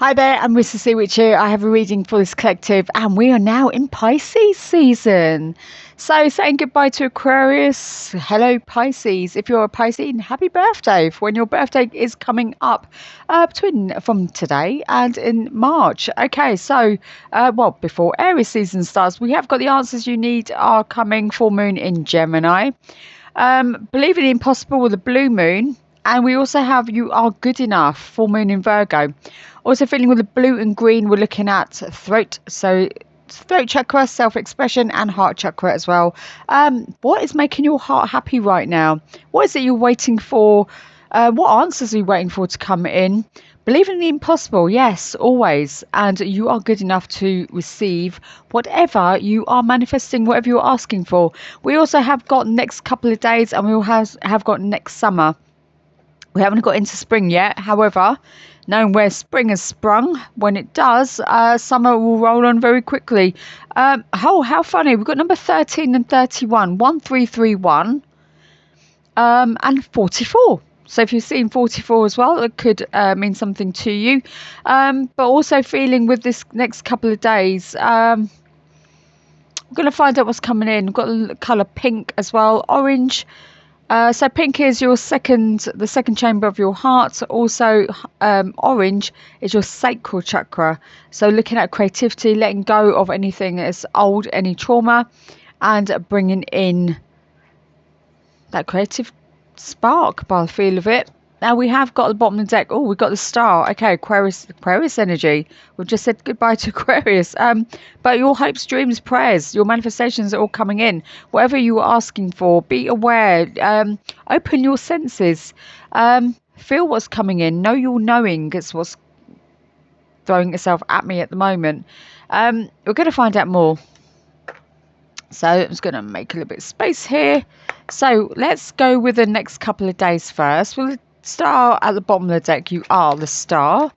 Hi there, I'm Mrs. Sea Witch here. I have a reading for this collective, and we are now in Pisces season. So, saying goodbye to Aquarius. Hello, Pisces. If you're a Piscean, happy birthday for when your birthday is coming up from today and in March. Okay, so, before Aries season starts, we have got the answers you need are coming. Full moon in Gemini. Believe in the impossible with the blue moon. And we also have You Are Good Enough, full moon in Virgo. Also feeling with the blue and green, we're looking at throat. So throat chakra, self-expression, and heart chakra as well. What is making your heart happy right now? What is it you're waiting for? What answers are you waiting for to come in? Believe in the impossible, yes, always. And you are good enough to receive whatever you are manifesting, whatever you're asking for. We also have got next couple of days, and we will have got next summer. We haven't got into spring yet. However, knowing where spring has sprung, when it does, summer will roll on very quickly. How funny. We've got number 13 and 31. 1331 and 44. So if you've seen 44 as well, it could mean something to you. But also feeling with this next couple of days, we're going to find out what's coming in. We've got the colour pink as well, orange. So pink is the second chamber of your heart. Also, orange is your sacral chakra. So looking at creativity, letting go of anything that's old, any trauma, and bringing in that creative spark by the feel of it. Now we have got the bottom of the deck. Oh, we've got the star. Okay, Aquarius energy. We've just said goodbye to Aquarius. But your hopes, dreams, prayers, your manifestations are all coming in. Whatever you are asking for, be aware. Open your senses. Feel what's coming in. Know your knowing. It's what's throwing itself at me at the moment. We're going to find out more. So I'm just going to make a little bit of space here. So let's go with the next couple of days first. We'll star at the bottom of the deck. You are the star.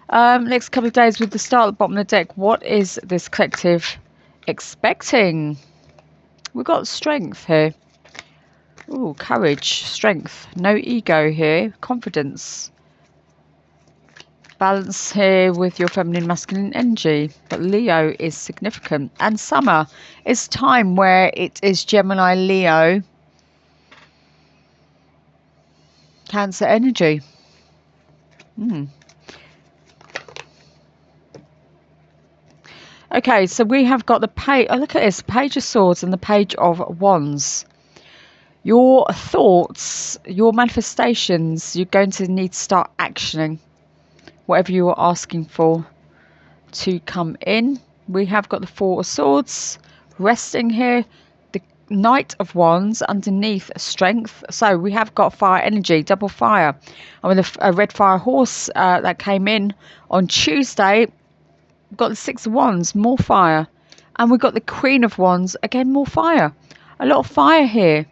Next couple of days with the star at the bottom of the deck. What is this collective expecting? We've got strength here. Ooh, courage, strength. No ego here. Confidence. Balance here with your feminine, masculine energy. But Leo is significant. And summer is time where it is Gemini, Leo, Cancer energy. Okay, so we have got the page. Oh, look at this. Page of Swords and the Page of Wands. Your thoughts, your manifestations, you're going to need to start actioning whatever you are asking for to come in. We have got the Four of Swords resting here. Knight of Wands underneath strength. So we have got fire energy, double fire. And with a red fire horse that came in on Tuesday, we've got the Six of Wands, more fire. And we've got the Queen of Wands, again, more fire. A lot of fire here.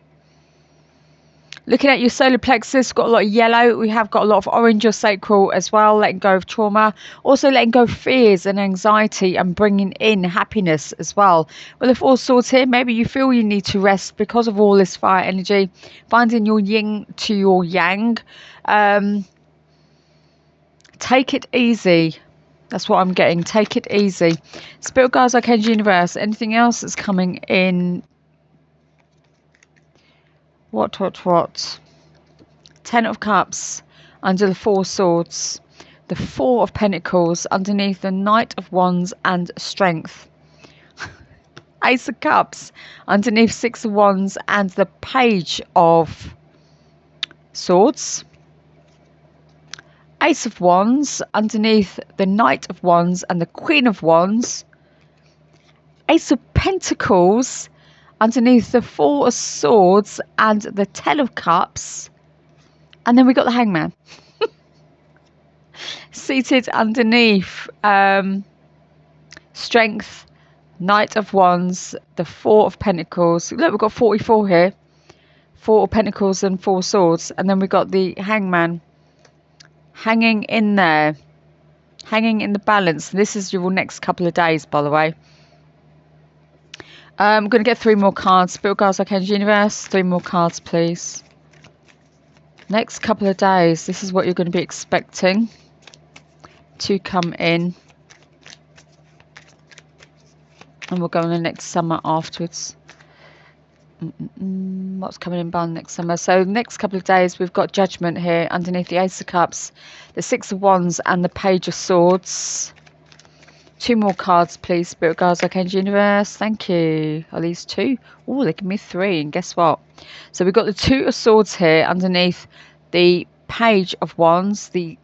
Looking at your solar plexus, got a lot of yellow. We have got a lot of orange or sacral as well, letting go of trauma. Also letting go of fears and anxiety and bringing in happiness as well. With the Four Swords here, maybe you feel you need to rest because of all this fire energy. Finding your yin to your yang. Take it easy. That's what I'm getting. Take it easy. Spirit guides, Archangel Universe. Anything else that's coming in? What? Ten of Cups under the Four Swords. The Four of Pentacles underneath the Knight of Wands and Strength. Ace of Cups underneath Six of Wands and the Page of Swords. Ace of Wands underneath the Knight of Wands and the Queen of Wands. Ace of Pentacles underneath the Four of Swords and the Ten of Cups. And then we got the Hangman. Seated underneath Strength, Knight of Wands, the Four of Pentacles. Look, we've got 44 here. Four of Pentacles and Four Swords. And then we've got the Hangman hanging in there. Hanging in the balance. This is your next couple of days, by the way. I'm going to get 3 more cards. Spirit guides, Archangel Universe. 3 more cards, please. Next couple of days. This is what you're going to be expecting. to come in, and we'll go on the next summer afterwards. What's coming in by next summer? So next couple of days we've got Judgment here underneath the Ace of Cups, the Six of Wands, and the Page of Swords. 2 more cards, please, Spirit Guides, Archangel Universe. Thank you. Are these 2? Oh, they give me 3. And guess what? So we've got the 2 of Swords here underneath the Page of Wands, the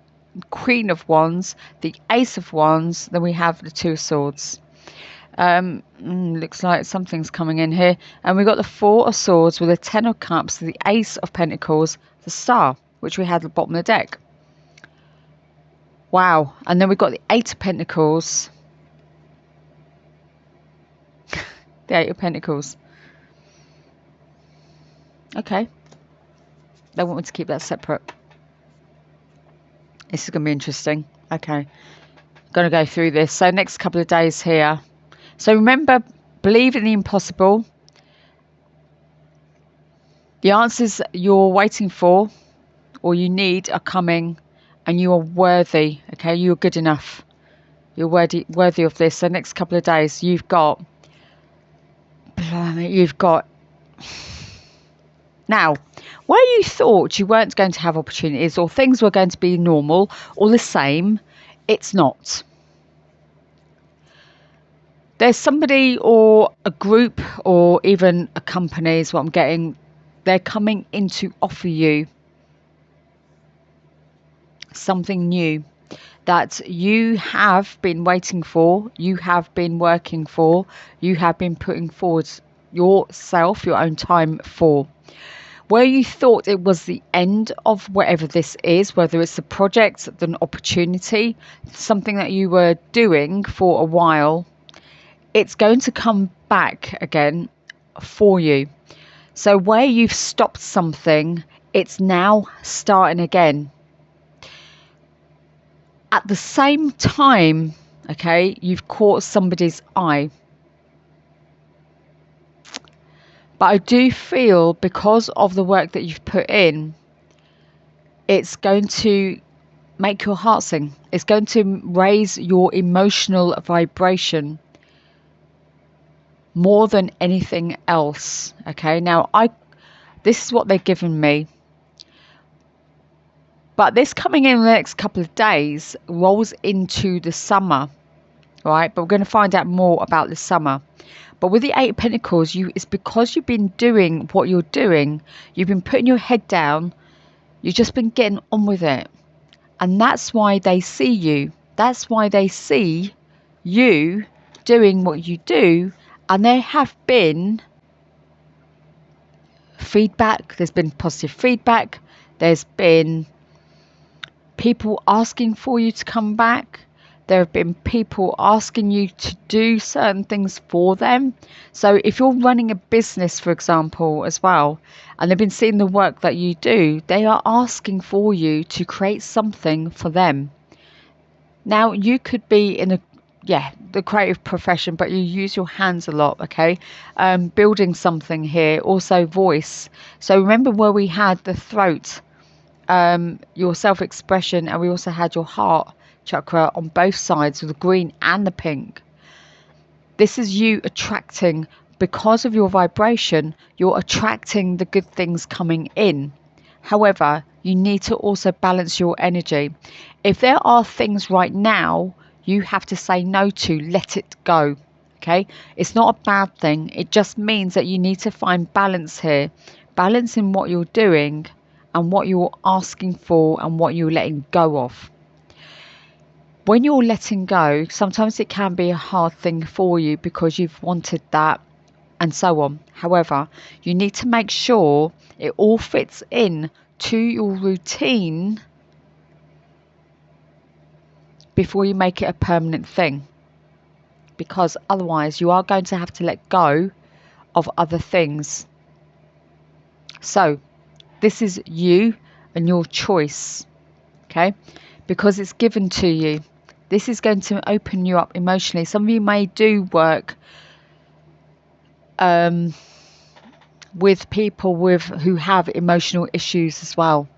Queen of Wands, the Ace of Wands. Then we have the 2 of Swords. Looks like something's coming in here. And we've got the 4 of Swords with the 10 of Cups, the Ace of Pentacles, the Star, which we had at the bottom of the deck. Wow. And then we've got the 8 of Pentacles. The 8 of Pentacles. Okay. They want me to keep that separate. This is going to be interesting. Okay. Going to go through this. So next couple of days here. So remember, believe in the impossible. The answers you're waiting for or you need are coming, and you are worthy. Okay, you're good enough. You're worthy of this. So next couple of days you've got now, where you thought you weren't going to have opportunities or things were going to be normal or the same, it's not. There's somebody or a group or even a company is what I'm getting. They're coming in to offer you something new that you have been waiting for, you have been working for, you have been putting forward yourself, your own time for. Where you thought it was the end of whatever this is, whether it's a project, an opportunity, something that you were doing for a while, it's going to come back again for you. So where you've stopped something, it's now starting again. At the same time, okay, you've caught somebody's eye. But I do feel because of the work that you've put in, it's going to make your heart sing. It's going to raise your emotional vibration more than anything else. Okay, now this is what they've given me. But this coming in the next couple of days rolls into the summer, right? But we're going to find out more about the summer. But with the 8 of Pentacles, it's because you've been doing what you're doing. You've been putting your head down. You've just been getting on with it. And that's why they see you. That's why they see you doing what you do. And there have been feedback. There's been positive feedback. There's been people asking for you to come back. There have been people asking you to do certain things for them. So if you're running a business, for example, as well, and they've been seeing the work that you do, they are asking for you to create something for them. Now, you could be in the creative profession, but you use your hands a lot, okay? Building something here, also voice. So remember where we had the throat, your self-expression, and we also had your heart chakra on both sides with the green and the pink. This is you attracting, because of your vibration, you're attracting the good things coming in. However, you need to also balance your energy. If there are things right now you have to say no to, let it go. Okay, it's not a bad thing. It just means that you need to find balance here, balance in what you're doing and what you're asking for and what you're letting go of. When you're letting go, sometimes it can be a hard thing for you because you've wanted that and so on. However, you need to make sure it all fits in to your routine before you make it a permanent thing, because otherwise you are going to have to let go of other things. So this is you and your choice, okay, because it's given to you. This is going to open you up emotionally. Some of you may do work with people who have emotional issues as well.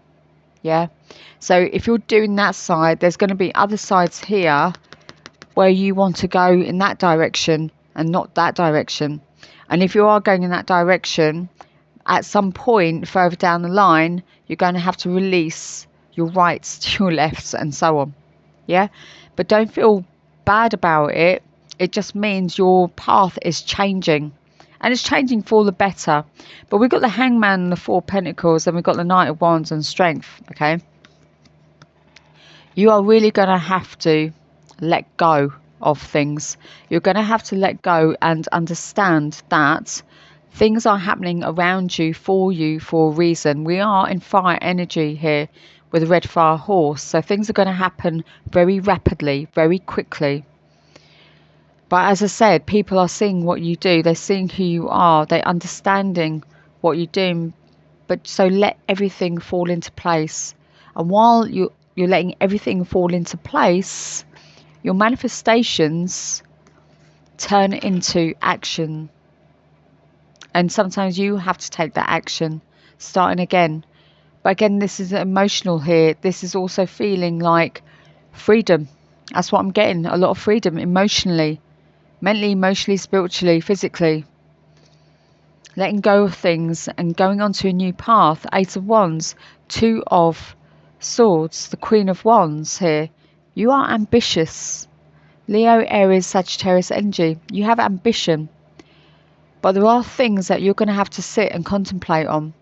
Yeah. So if you're doing that side, there's going to be other sides here where you want to go in that direction and not that direction. And if you are going in that direction, at some point further down the line, you're going to have to release your rights to your lefts and so on. Yeah. But don't feel bad about it. It just means your path is changing. And it's changing for the better. But we've got the Hangman and the Four of Pentacles, and we've got the Knight of Wands and Strength. Okay. You are really going to have to let go of things. You're going to have to let go and understand that things are happening around you for a reason. We are in fire energy here with a red fire horse. So things are going to happen very rapidly, very quickly. But as I said, people are seeing what you do. They're seeing who you are. They're understanding what you're doing. But so let everything fall into place. And while you're letting everything fall into place, your manifestations turn into action. And sometimes you have to take that action, starting again. But again, this is emotional here. This is also feeling like freedom. That's what I'm getting. A lot of freedom emotionally. Mentally, emotionally, spiritually, physically. Letting go of things and going on to a new path. Eight of Wands, Two of Swords, the Queen of Wands here. You are ambitious. Leo, Aries, Sagittarius energy. You have ambition. But there are things that you're going to have to sit and contemplate on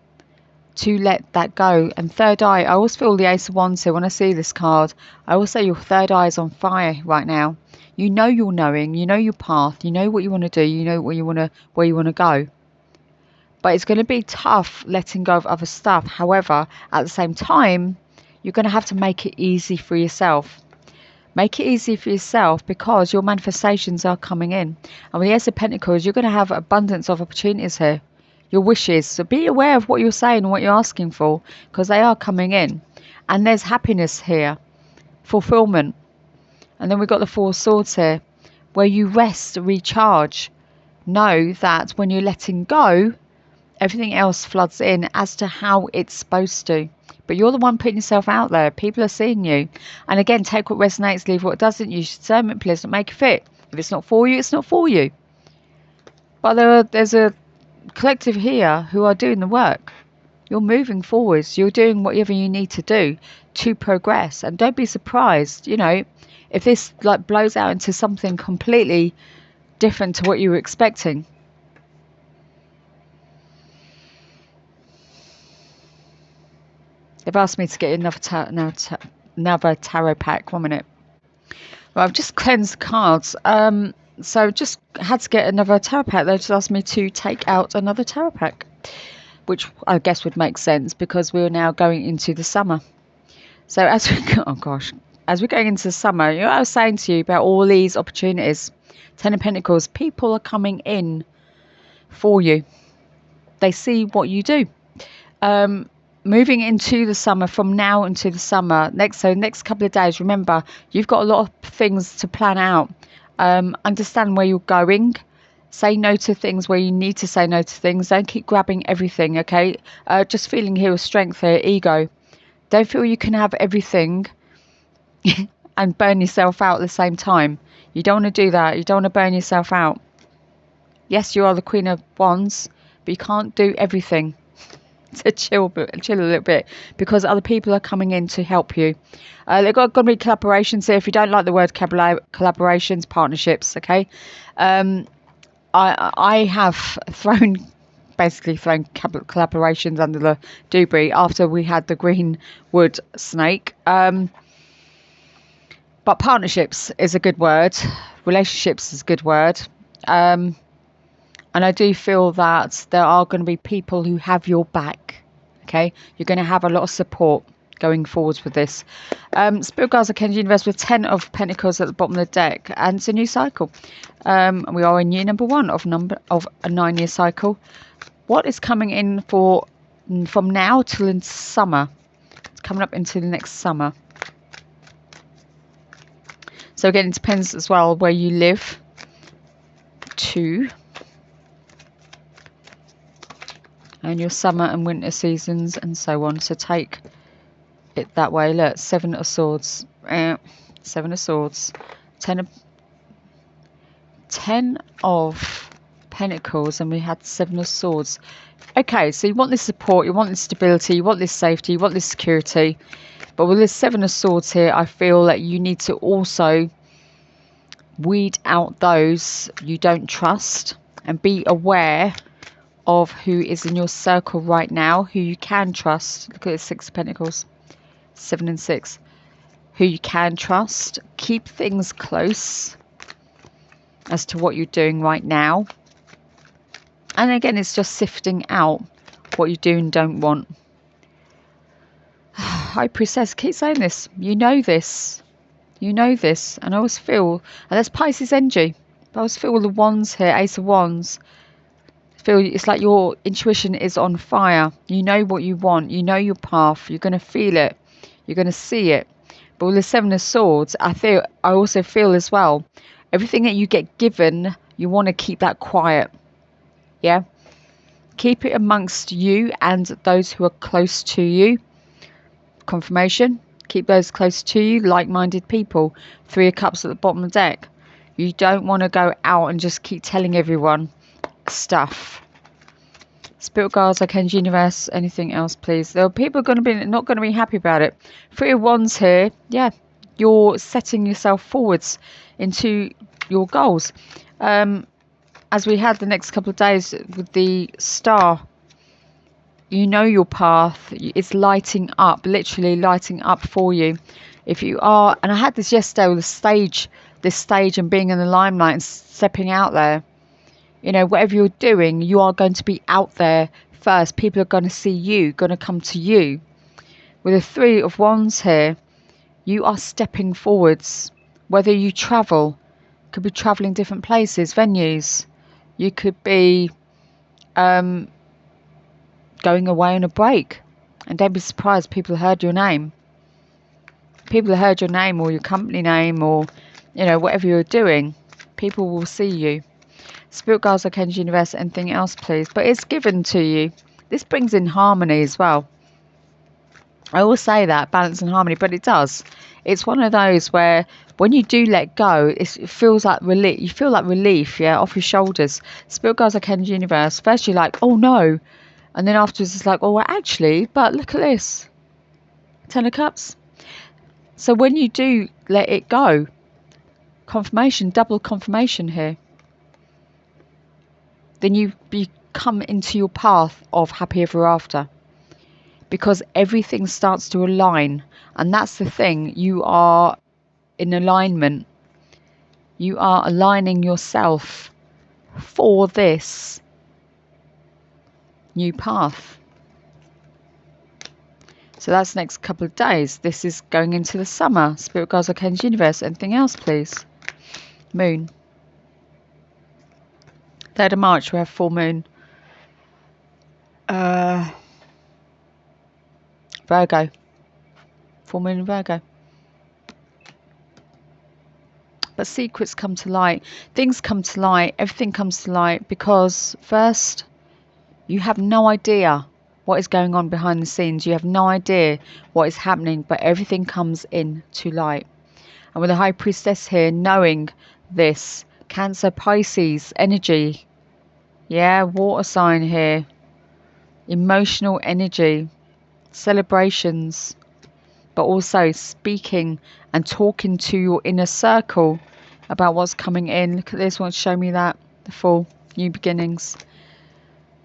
to let that go. And third eye, I always feel the Ace of Wands here when I see this card. I always say your third eye is on fire right now. You know you're knowing, you know your path, you know what you want to do, you know where you want to go. But it's going to be tough letting go of other stuff. However, at the same time, you're going to have to make it easy for yourself. Make it easy for yourself because your manifestations are coming in. And with the Ace of Pentacles, you're going to have abundance of opportunities here. Your wishes. So be aware of what you're saying and what you're asking for because they are coming in. And there's happiness here. Fulfillment. And then we've got the Four of Swords here where you rest, recharge. Know that when you're letting go, everything else floods in as to how it's supposed to. But you're the one putting yourself out there. People are seeing you. And again, take what resonates, leave what doesn't. Use discernment, please don't make it fit. If it's not for you, it's not for you. But there's a collective here who are doing the work. You're moving forwards. You're doing whatever you need to do to progress. And don't be surprised, you know, if this like blows out into something completely different to what you were expecting. They've asked me to get another tarot pack. 1 minute. Well, I've just cleansed the cards. So just had to get another tarot pack. They just asked me to take out another tarot pack, which I guess would make sense because we're now going into the summer. So as we're going into the summer, you know, I was saying to you about all these opportunities. Ten of Pentacles, people are coming in for you. They see what you do. Moving into the summer, from now into the summer, next couple of days, remember, you've got a lot of things to plan out. Understand where you're going. Say no to things where you need to say no to things. Don't keep grabbing everything, okay? Just feeling here with strength here, ego. Don't feel you can have everything and burn yourself out at the same time. You don't want to do that. You don't want to burn yourself out. Yes, you are the Queen of Wands, but you can't do everything. To chill a little bit because other people are coming in to help you. They've got to be collaborations here. If you don't like the word collaborations, partnerships, okay? I have basically thrown collaborations under the debris after we had the greenwood snake. But partnerships is a good word. Relationships is a good word. And I do feel that there are going to be people who have your back, okay? You're going to have a lot of support going forwards with this. Spirit Guides Arcane Universe with 10 of Pentacles at the bottom of the deck. And it's a new cycle. We are in year number 1 of a 9-year cycle. What is coming in from now till in summer? It's coming up into the next summer. So again, it depends as well where you live too. And your summer and winter seasons and so on. So take it that way. Look, 7 of Swords. 7 of Swords. 10 of Pentacles, and we had 7 of Swords. Okay, so you want this support, you want this stability, you want this safety, you want this security. But with this 7 of Swords here, I feel that you need to also weed out those you don't trust and be aware of who is in your circle right now, who you can trust. Look at the 6 of Pentacles, 7 and 6. Who you can trust. Keep things close as to what you're doing right now. And again, it's just sifting out what you do and don't want. High Priestess, keep saying this. You know this. You know this. And I always feel, and that's Pisces energy. I always feel the wands here, Ace of Wands. I feel it's like your intuition is on fire. You know what you want. You know your path. You're going to feel it. You're going to see it. But with the 7 of Swords, I also feel as well, everything that you get given, you want to keep that quiet. Yeah? Keep it amongst you and those who are close to you. Confirmation. Keep those close to you, like-minded people. 3 of Cups at the bottom of the deck. You don't want to go out and just keep telling everyone stuff. Spirit guides, Archangel Universe, anything else, please? There are people going to be not going to be happy about it. 3 of Wands here. Yeah, you're setting yourself forwards into your goals. As we had the next couple of days with the Star, you know your path. It's lighting up, literally lighting up for you. If you are, and I had this yesterday with this stage and being in the limelight and stepping out there. You know, whatever you're doing, you are going to be out there first. People are going to see you, going to come to you. With the 3 of Wands here, you are stepping forwards. Whether you travel, could be traveling different places, venues. You could be going away on a break. And don't be surprised people heard your name. People heard your name or your company name or, you know, whatever you're doing. People will see you. Spirit guides, Archangel Universe, anything else, please? But it's given to you. This brings in harmony as well. I always say that, balance and harmony, but it does. It's one of those where when you do let go, it feels like relief. You feel like relief, yeah, off your shoulders. Spirit guides, Archangel Universe. First you're like, oh no. And then afterwards it's like, oh, well, actually, but look at this. 10 of Cups. So when you do let it go, confirmation, double confirmation here. Then you come into your path of happy ever after, because everything starts to align. And that's the thing, you are in alignment. You are aligning yourself for this new path. So that's the next couple of days. This is going into the summer. Spirit guides, Archangel Universe, anything else, please? Moon. 3rd of March, we have full moon. Virgo. Full moon in Virgo. But secrets come to light. Things come to light. Everything comes to light because first, you have no idea what is going on behind the scenes. You have no idea what is happening, but everything comes into light. And with the High Priestess here, knowing this, Cancer, Pisces, energy. Yeah, water sign here. Emotional energy. Celebrations. But also speaking and talking to your inner circle about what's coming in. Look at this one, show me that. The full new beginnings.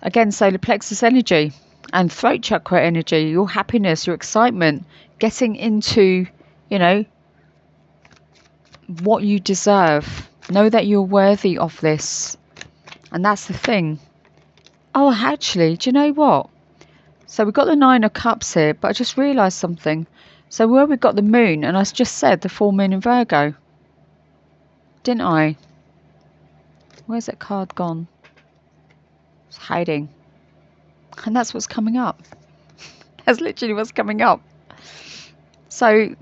Again, solar plexus energy and throat chakra energy. Your happiness, your excitement. Getting into, you know, what you deserve. Know that you're worthy of this. And that's the thing. Oh, actually, do you know what? So we've got the 9 of Cups here, but I just realised something. So where we've got the moon, and I just said the full moon in Virgo. Didn't I? Where's that card gone? It's hiding. And that's what's coming up. That's literally what's coming up. So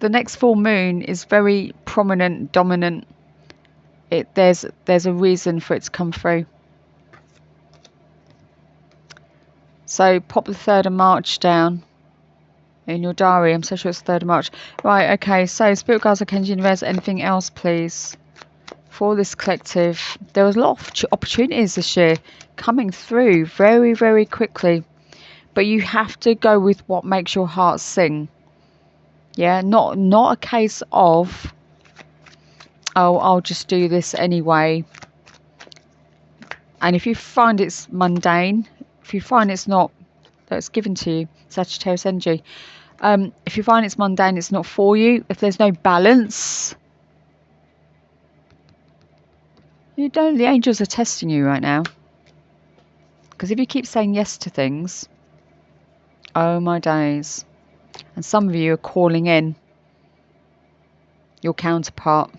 the next full moon is very prominent, dominant. There's a reason for it to come through. So pop the 3rd of March down. in your diary. I'm so sure it's 3rd of March. Right, okay, so Spirit Guides, Archangel Universe, anything else, please? For this collective, there was a lot of opportunities this year coming through very, very quickly. But you have to go with what makes your heart sing. Yeah, not a case of, oh, I'll just do this anyway. And if you find it's mundane, if you find it's not, that it's given to you, Sagittarius energy, if you find it's mundane, it's not for you, if there's no balance, the angels are testing you right now. Because if you keep saying yes to things, oh my days. And some of you are calling in your counterpart.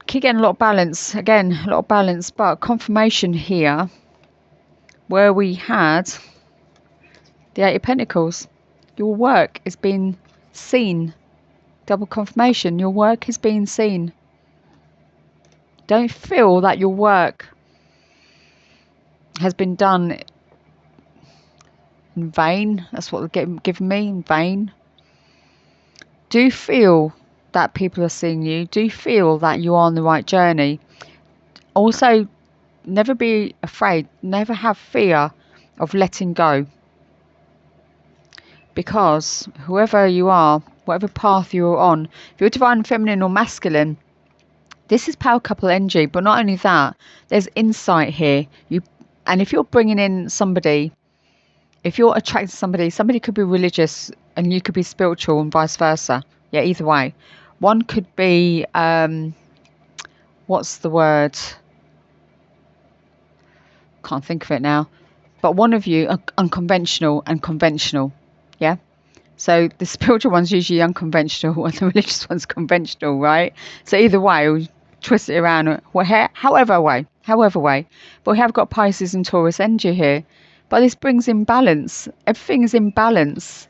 Keep getting a lot of balance. Again, a lot of balance. But confirmation here, where we had the 8 of Pentacles. Your work is being seen. Double confirmation. Your work is being seen. Don't feel that your work has been done in vain. That's what they're giving me, in vain. Do feel that people are seeing you. Do feel that you are on the right journey. Also, never be afraid. Never have fear of letting go. Because whoever you are, whatever path you're on, if you're divine feminine or masculine, this is power couple energy. But not only that, there's insight here. And if you're bringing in somebody, if you're attracting somebody could be religious and you could be spiritual and vice versa. Yeah, either way. One could be, what's the word? Can't think of it now. But one of you are unconventional and conventional. Yeah. So the spiritual one's usually unconventional and the religious one's conventional, right? So either way, we'll twist it around, however way. But we have got Pisces and Taurus energy here. But this brings in balance. Everything is in balance.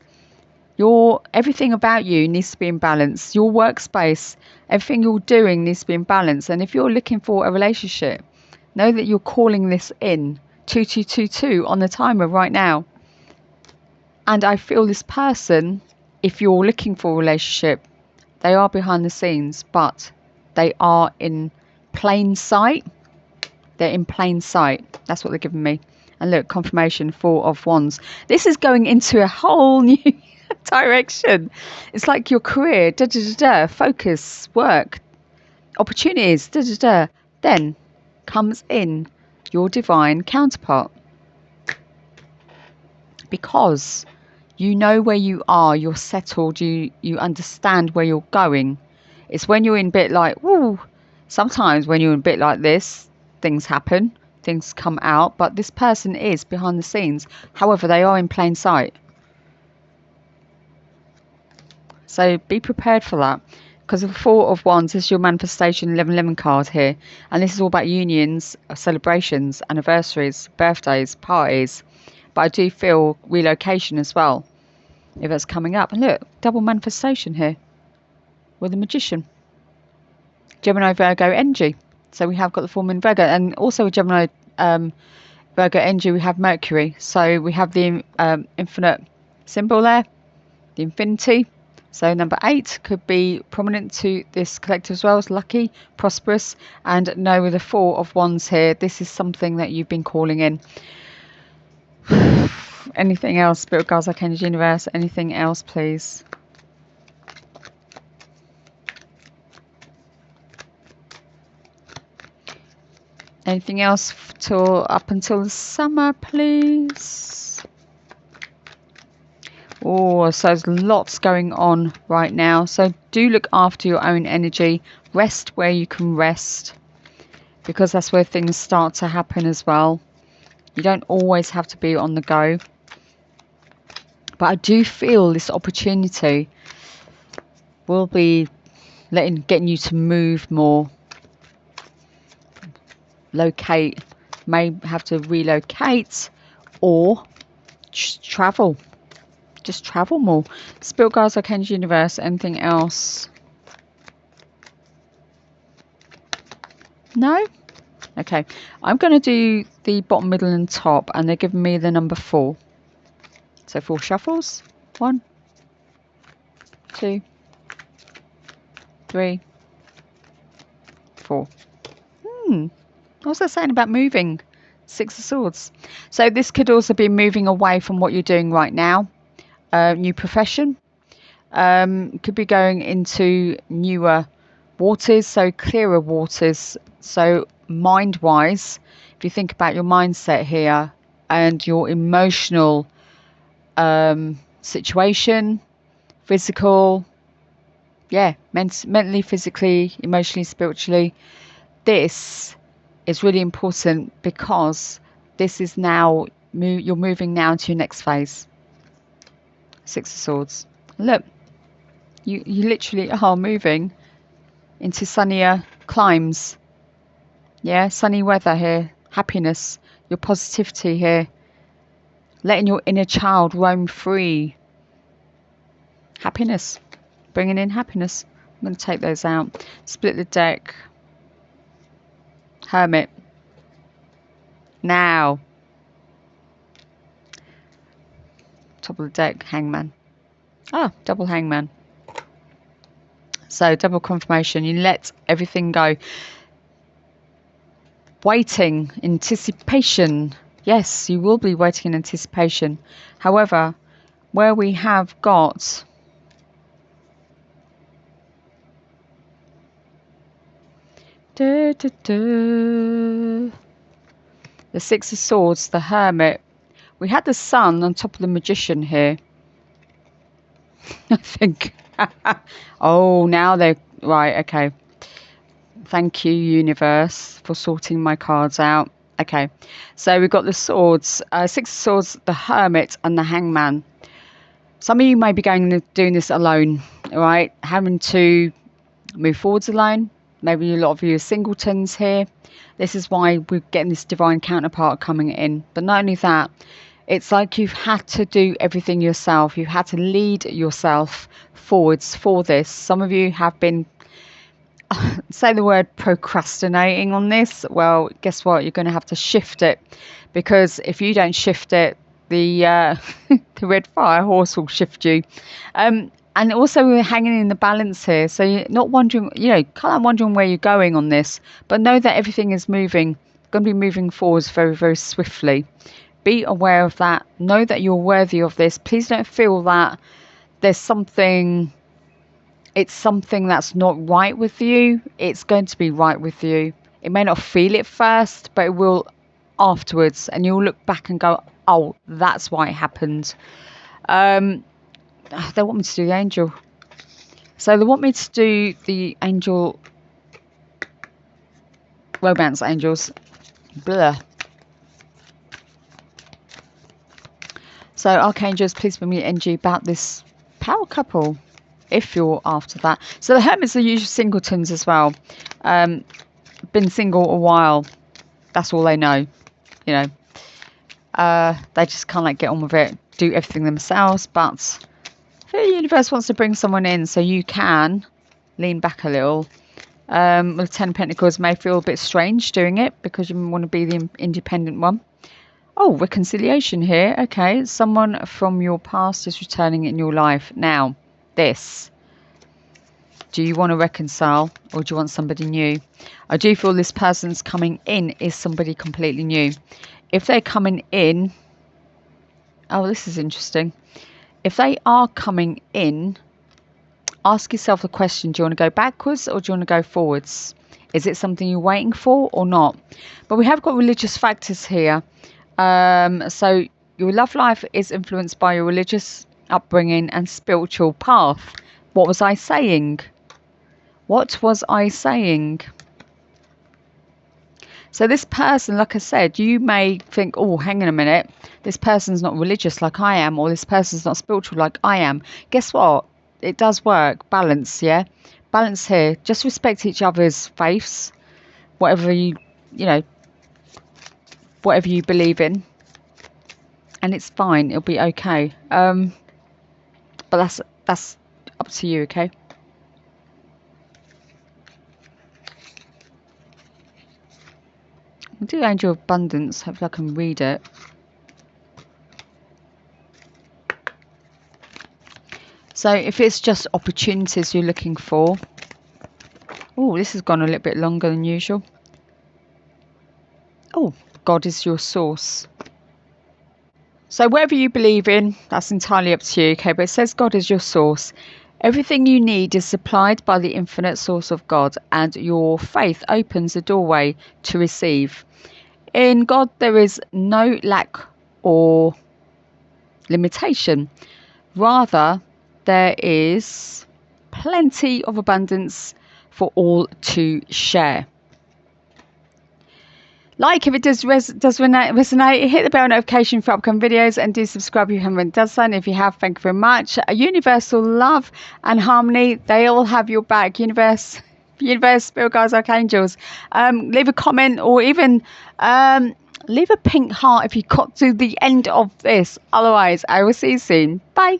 Everything about you needs to be in balance. Your workspace, everything you're doing needs to be in balance. And if you're looking for a relationship, know that you're calling this in 2222 on the timer right now. And I feel this person, if you're looking for a relationship, they are behind the scenes, but they are in plain sight. They're in plain sight. That's what they're giving me. And look, confirmation, 4 of Wands. This is going into a whole new direction. It's like your career, focus, work, opportunities, Then comes in your divine counterpart. Because you know where you are, you're settled, you understand where you're going. It's when you're in a bit like, woo, sometimes when you're in a bit like this, things happen, things come out, but this person is behind the scenes. However, they are in plain sight. So be prepared for that. Because the 4 of Wands is your manifestation 1111 card here. And this is all about unions, celebrations, anniversaries, birthdays, parties. But I do feel relocation as well, if it's coming up. And look, double manifestation here with the Magician. Gemini, Virgo, energy. So we have got the full moon Virgo. And also with Gemini, Virgo energy, we have Mercury. So we have the infinite symbol there, the infinity. So number 8 could be prominent to this collective as well as lucky, prosperous. And no, with the 4 of Wands here, this is something that you've been calling in. Anything else, Spirit Guides, Archangel Universe? Anything else, please? Anything else up until the summer, please? Oh, so there's lots going on right now. So do look after your own energy. Rest where you can rest, because that's where things start to happen as well. You don't always have to be on the go. But I do feel this opportunity will be getting you to move more. Locate. May have to relocate or just travel. Just travel more. Spirit Guides, Archangel Universe. Anything else? No? Okay. I'm going to do the bottom, middle and top. And they're giving me the number 4. So 4 shuffles. 1, 2, 3, 4. What's that saying about moving? 6 of Swords. So this could also be moving away from what you're doing right now. New profession. Could be going into newer waters, so clearer waters. So mind-wise, if you think about your mindset here and your emotional situation, physical, yeah, mentally, physically, emotionally, spiritually, this is really important because this is now, you're moving now to your next phase. 6 of Swords. Look, you literally are moving into sunnier climes. Yeah, sunny weather here, happiness, your positivity here, letting your inner child roam free. Happiness, bringing in happiness. I'm going to take those out. Split the deck. Hermit. Now. Top of the deck, Hangman. Ah, double Hangman. So double confirmation. You let everything go. Waiting, anticipation. Yes, you will be waiting in anticipation. However, where we have got the 6 of Swords, the Hermit. We had the Sun on top of the Magician here. I think. Oh, now they're... Right, okay. Thank you, universe, for sorting my cards out. Okay, so we've got the Swords. 6 of Swords, the Hermit, and the Hangman. Some of you may be doing this alone, right? Having to move forwards alone. Maybe a lot of you are singletons here. This is why we're getting this divine counterpart coming in. But not only that, it's like you've had to do everything yourself. You've had to lead yourself forwards for this. Some of you have been, say the word procrastinating on this. Well, guess what? You're going to have to shift it. Because if you don't shift it, the the red fire horse will shift you. And also we're hanging in the balance here. So you're not wondering, kind of wondering where you're going on this. But know that everything is moving, going to be moving forwards very, very swiftly. Be aware of that. Know that you're worthy of this. Please don't feel that there's something, it's something that's not right with you. It's going to be right with you. It may not feel it first, but it will afterwards. And you'll look back and go, oh, that's why it happened. They want me to do the angel. So they want me to do the angel, romance angels. Blah. So archangels, please bring me energy about this power couple, if you're after that. So the hermits are usually singletons as well. Been single a while. That's all they know. They just can't like get on with it, do everything themselves. But the universe wants to bring someone in, so you can lean back a little. With 10 Pentacles may feel a bit strange doing it because you want to be the independent one. Oh, reconciliation here. Okay, someone from your past is returning in your life. Now, this. Do you want to reconcile or do you want somebody new? I do feel this person's coming in is somebody completely new. If they're coming in... Oh, this is interesting. If they are coming in, ask yourself the question, do you want to go backwards or do you want to go forwards? Is it something you're waiting for or not? But we have got religious factors here. So your love life is influenced by your religious upbringing and spiritual path. What was I saying? What was I saying? So this person, like I said, you may think, oh, hang on a minute. This person's not religious like I am, or this person's not spiritual like I am. Guess what? It does work. Balance, yeah? Balance here. Just respect each other's faiths. Whatever whatever you believe in, and it's fine, it'll be okay. But that's up to you, okay? I'll do Angel of Abundance, hopefully I can read it. So if it's just opportunities you're looking for, oh, this has gone a little bit longer than usual. Oh, God is your source. So whatever you believe in, that's entirely up to you, okay? But it says God is your source. Everything you need is supplied by the infinite source of God, and your faith opens the doorway to receive. In God, there is no lack or limitation. Rather, there is plenty of abundance for all to share. Like if it does resonate, hit the bell notification for upcoming videos, and do subscribe if you haven't done so. And if you have, thank you very much. Universal love and harmony, they all have your back. Universe, spirit guides, archangels. Leave a comment, or even leave a pink heart if you got to the end of this. Otherwise, I will see you soon. Bye.